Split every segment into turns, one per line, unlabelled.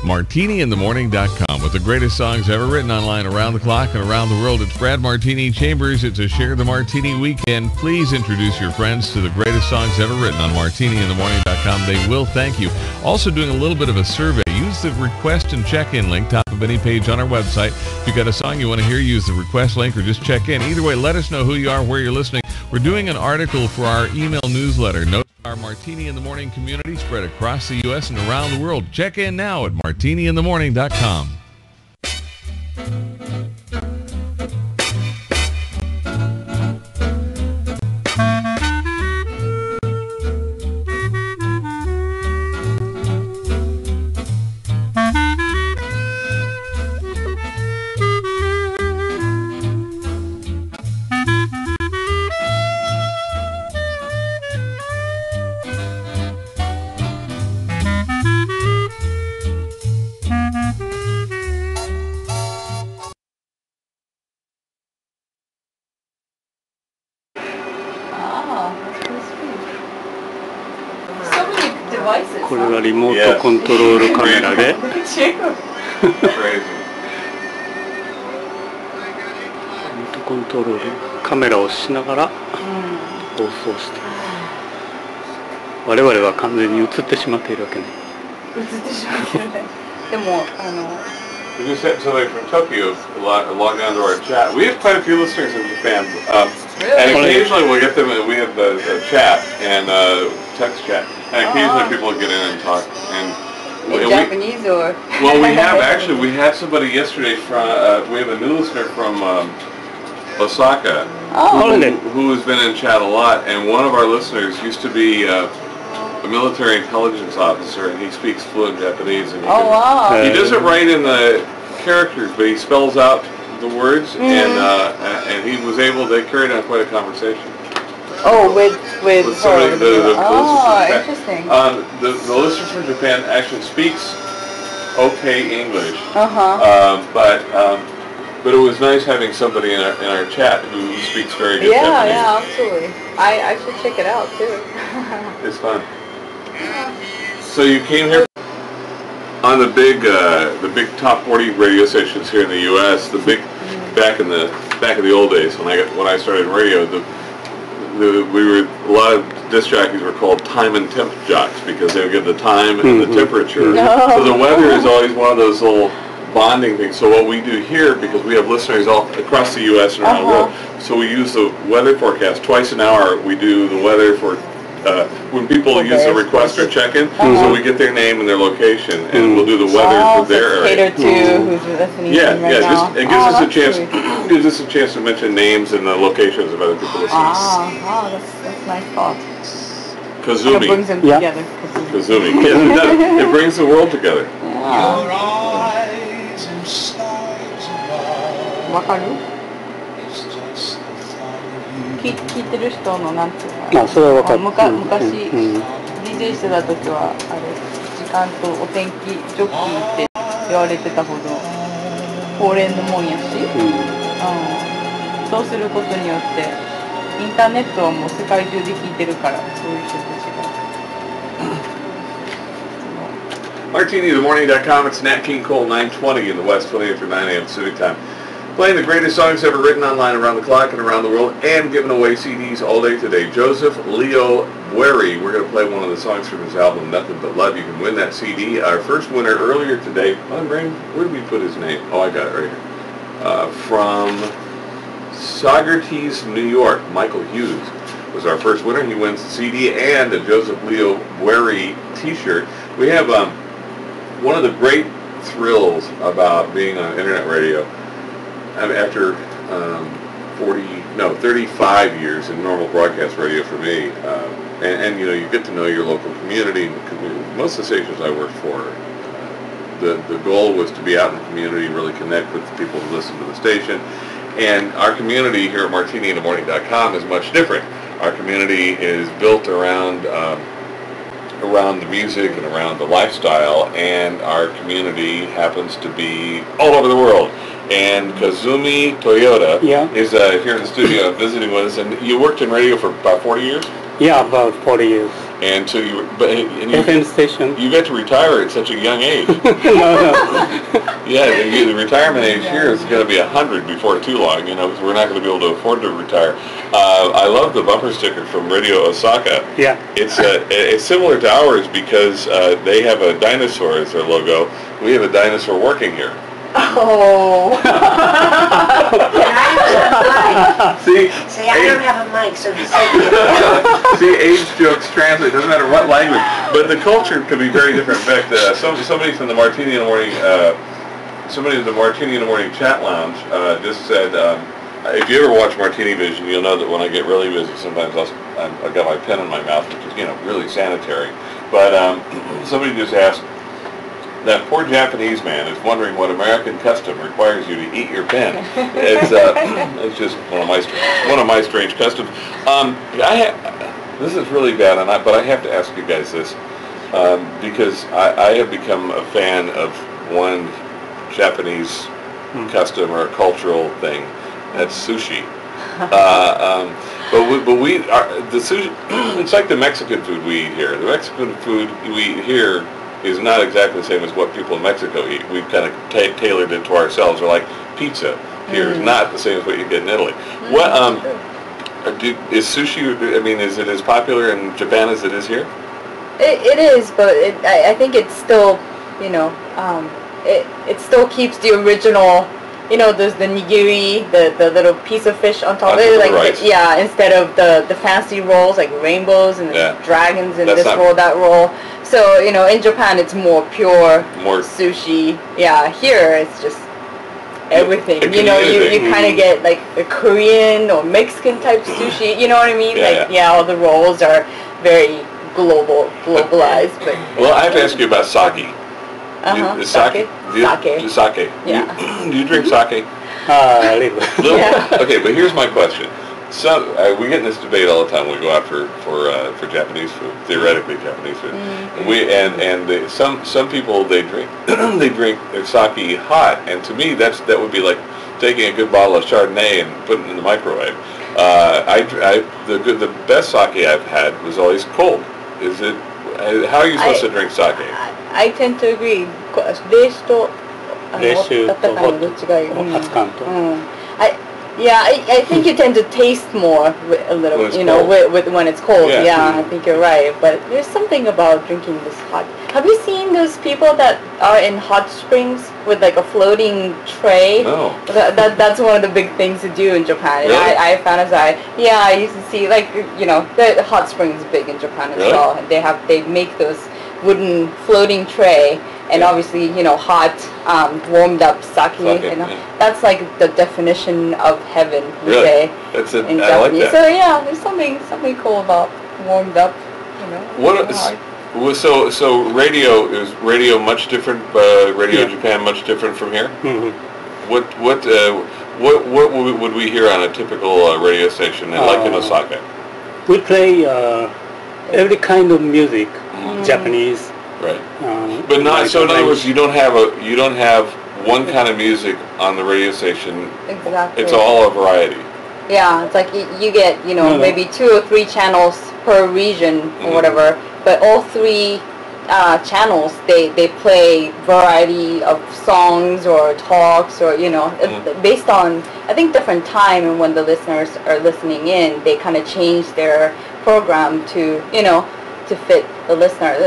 МartiniInTheMorning.com with the greatest songs ever written online around the clock and around the world. It's Brad Martini Chambers. It's a Share the Martini weekend. Please introduce your friends to the greatest songs ever written on MartiniInTheMorning.com. They will thank you. Also doing a little bit of a survey. Use the request and check-in link, top of any page on our website. If you've got a song you want to hear, use the request link or just check in. Either way, let us know who you are, where you're listening. We're doing an article for our email newsletter. Note our Martini in the Morning community spread across the U.S. and around the world. Check in now at MartiniInTheMorning.com.
これがリモートコントロールカメラでリモートコントロールカメラをしながら放送して、我々は完全に映ってしまっているわけね。
映ってしまってるね。でも
We just had somebody from Tokyo log on to our chat. We have quite a few listeners in Japan, and occasionally we'll get them. We have the chat and text chat, and occasionally people will get in and talk. And
Japanese or?
Well, we had somebody yesterday from. We have a new listener from Osaka who has been in chat a lot, and one of our listeners used to be a military intelligence officer, and he speaks fluent Japanese. And he doesn't write in the characters, but he spells out the words, and he was able. They carried on quite a conversation.
Oh, with
somebody, the
interesting.
The listener from Japan actually speaks okay English, but it was nice having somebody in our chat who speaks very good Japanese.
Yeah, absolutely. I should check it out too.
It's fun. So you came here on the big top 40 radio stations here in the U.S. The big back in the old days when I started radio, a lot of disc jockeys were called time and temp jocks because they would give the time and the temperature. So the weather is always one of those little bonding things. So what we do here, because we have listeners all across the U.S. and around the world, so we use the weather forecast twice an hour. We do the weather for when people use the request or check-in, so we get their name and their location, and we'll do the weather for their area.
Cater to who's listening right now.
It gives us a chance. Gives us a chance to mention names and the locations of other people listening.
That's nice thought.
Kazumi.
It brings them together.
Kazumi. Yes, it does. It brings the world together.
わかる？聞いてる人のなんていうか。
それはわかる。
昔 DJ してた時は時間とお天気ジョッキーって言われてたほど恒例のもんやし、そうすることによってインターネットはもう世界中で聞いてるからそういう人たちが。
MartiniTheMorning.com. It's Nat King Cole 920 in the West, 20 through 9 a.m. Pacific time. Playing the greatest songs ever written online around the clock and around the world, and giving away CDs all day today. Joseph Leo Bueri, we're going to play one of the songs from his album, Nothing But Love. You can win that CD. Our first winner earlier today, where did we put his name? Oh, I got it right here. From Saugerties, New York, Michael Hughes was our first winner. He wins the CD and a Joseph Leo Bueri t-shirt. We have one of the great thrills about being on internet radio. After 35 years in normal broadcast radio for me, and you know, you get to know your local community. Most of the stations I worked for, the goal was to be out in the community, really connect with the people who listen to the station. And our community here at MartiniInTheMorning.com is much different. Our community is built around the music and around the lifestyle, and our community happens to be all over the world. And Kazumi Toyota is here in the studio visiting with us. And you worked in radio for about 40 years?
Yeah, about 40 years.
And so
FM station.
You got to retire at such a young age.
No.
Yeah, the retirement age here is going to be 100 before too long, you know, because we're not going to be able to afford to retire. I love the bumper sticker from Radio Osaka.
Yeah.
It's similar to ours because they have a dinosaur as their logo. We have a dinosaur working here.
Oh.
See,
I don't have a mic, so just say
see, age jokes translate. Doesn't matter what language, but the culture could be very different. In fact, somebody from the Martini in the Morning, somebody in the Martini in the Morning chat lounge just said, if you ever watch Martini Vision, you'll know that when I get really busy, sometimes I've got my pen in my mouth, which is really sanitary. But somebody just asked. That poor Japanese man is wondering what American custom requires you to eat your pen. It's just one of my strange customs. This is really bad, but I have to ask you guys this because I have become a fan of one Japanese custom or a cultural thing. That's sushi. But we the sushi. It's like the Mexican food we eat here. The Mexican food we eat here is not exactly the same as what people in Mexico eat. We've kind of tailored it to ourselves. Or like pizza here is not the same as what you get in Italy. What is sushi? I mean, is it as popular in Japan as it is here?
It is, but I think it's still, it still keeps the original. There's the nigiri, the little piece of fish on top of it, instead of the fancy rolls like rainbows and dragons and this roll, that roll. So in Japan it's more pure sushi. Yeah, here it's just everything. You kind of get like a Korean or Mexican type sushi. You know what I mean? All the rolls are very globalized. But
well, I have to ask you about sake.
Sake.
Sake.
Yeah.
Do you drink sake?
A little.
Yeah.
Okay, but here's my question. So we get in this debate all the time when we go out for Japanese food, theoretically Japanese food. And some people they drink their sake hot, and to me that would be like taking a good bottle of Chardonnay and putting it in the microwave. The best sake I've had was always cold. Is it? How are you supposed to drink sake?
I tend to agree. 冷酒と
冷酒と
温かいのどっちがいい？
熱燗と。
I think you tend to taste more a little, with when it's cold. Yeah, I think you're right. But there's something about drinking this hot. Have you seen those people that are in hot springs with like a floating tray?
No.
That's one of the big things to do in Japan.
Really?
And I fantasized. I used to see the hot springs big in Japan as well. And they make those wooden floating tray. And obviously, hot, warmed up sake. That's like the definition of heaven, we say in Japanese.
I like that.
So there's something cool about warmed up,
So radio much different? Radio Japan much different from here?
Mm-hmm.
What would we hear on a typical radio station like in Osaka?
We play every kind of music, Japanese.
Right, but not so. In other words, you don't have one kind of music on the radio station.
Exactly.
It's all a variety.
Yeah, it's like you get maybe 2 or 3 channels per region or whatever, but all 3 channels they play variety of songs or talks or based on I think different time and when the listeners are listening in, they kind of change their program to to fit the listener.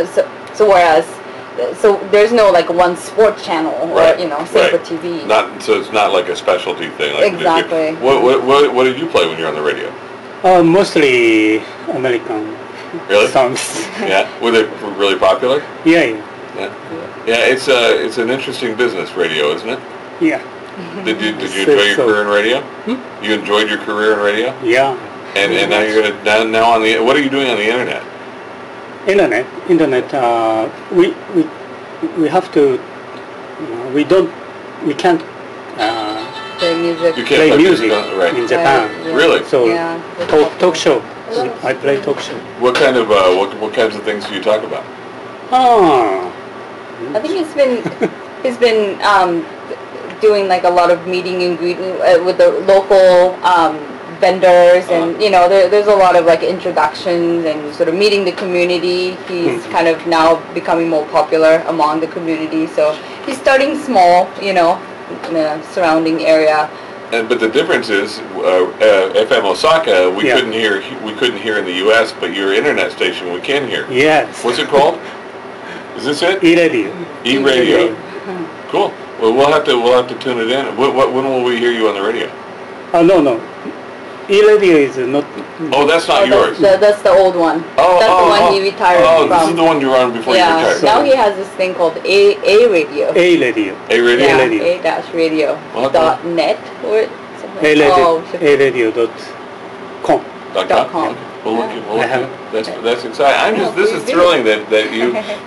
So there's no like one sport channel or same for TV.
So it's not like a specialty thing. Like
exactly.
What did you play when you're on the radio?
Mostly American songs.
Yeah. Were they really popular?
Yeah.
It's an interesting business, radio, isn't it?
Yeah.
Did you enjoy your career in radio? You enjoyed your career in radio?
Yeah.
And now you're now on the. What are you doing on the internet?
Internet. We have to. We can't.
Play music.
You can't
play music
in
Japan.
Really?
So talk show. I play talk show.
What kind of what kinds of things do you talk about?
I think he's been doing like a lot of meeting and greeting with the local vendors, and there's a lot of like introductions and sort of meeting the community. He's kind of now becoming more popular among the community, so he's starting small, in the surrounding area.
But the difference is, FM Osaka, we couldn't hear in the U.S., but your internet station we can hear.
Yes.
What's it called? Is this it?
E-radio.
E-radio. Cool. Well, we'll have to tune it in. When will we hear you on the radio?
No. E-radio is not...
Oh, that's not yours.
That's the old one. That's the one he retired from.
This is the one you were on before you retired.
Now he has this thing called A-radio.
A-radio.
A-radio?
Yeah, A-radio.net or something.
A-radio.com.
.com. We'll look at that's exciting. This is thrilling that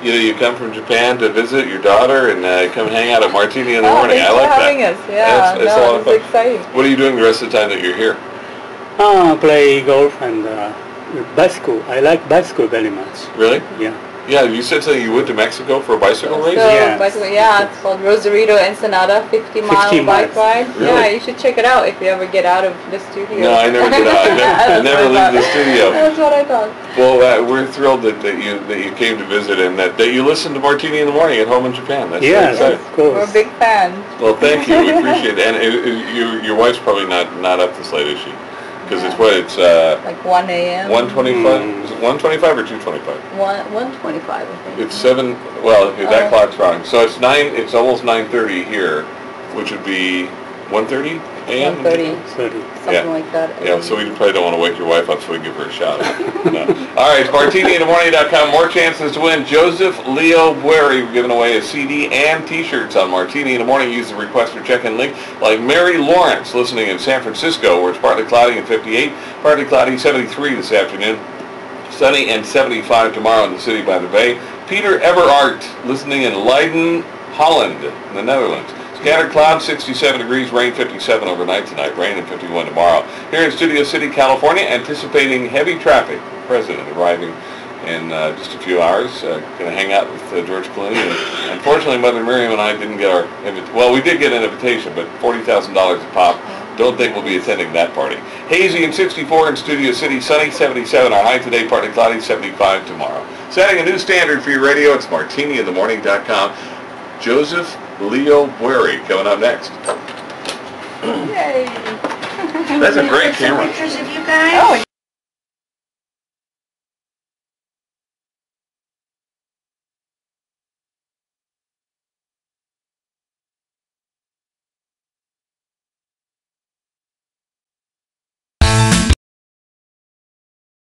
you come from Japan to visit your daughter and come hang out at Martini in the morning. I like that.
Thanks for having us. Yeah,
it's a lot of fun.
Exciting.
What are you doing the rest of the time that you're here?
Play golf and bicycle. I like bicycle very much.
Really?
Yeah.
Yeah, you said something. You went to Mexico for a bicycle race?
It's called Rosarito Ensenada 50-mile bike ride.
Really?
Yeah, you should check it out if you ever get out of the studio.
No, I never get out. I never leave the studio.
That's what I thought.
Well, we're thrilled that you came to visit and that you listened to Martini in the morning at home in Japan. That's
yes, of course.
We're big fans.
Well, thank you. We appreciate it. And your wife's probably not up this late, is she? Because it's
like 1 a.m.
1:25. Is it 1:25 or 2:25?
1:25, I think.
It's 7. Well, that clock's wrong. So it's 9. It's almost 9:30 here, which would be 1:30 a.m.
1:30. Something like that.
Yeah. So we probably don't want to wake your wife up, so we give her a shout out. No. All right. MartiniInTheMorning.com. More chances to win. Joseph Leo Bueri giving away a CD and T-shirts on Martini in the Morning. Use the request or check-in link. Like Mary Lawrence, listening in San Francisco, where it's partly cloudy and 58, partly cloudy 73 this afternoon, sunny and 75 tomorrow in the city by the bay. Peter Everart, listening in Leiden, Holland, in the Netherlands. Scattered clouds, 67 degrees, rain 57 overnight tonight, rain and 51 tomorrow. Here in Studio City, California, anticipating heavy traffic. President arriving in just a few hours. Going to hang out with George Clooney. And unfortunately, Mother Miriam and I didn't get our well, we did get an invitation, but $40,000 a pop. Don't think we'll be attending that party. Hazy and 64 in Studio City, sunny 77. Our high today, partly cloudy, 75 tomorrow. Setting a new standard for your radio. It's MartiniInTheMorning.com. Joseph Leo Bueri coming up next.
Yay!
That's a great camera.
Pictures of you guys.
Oh,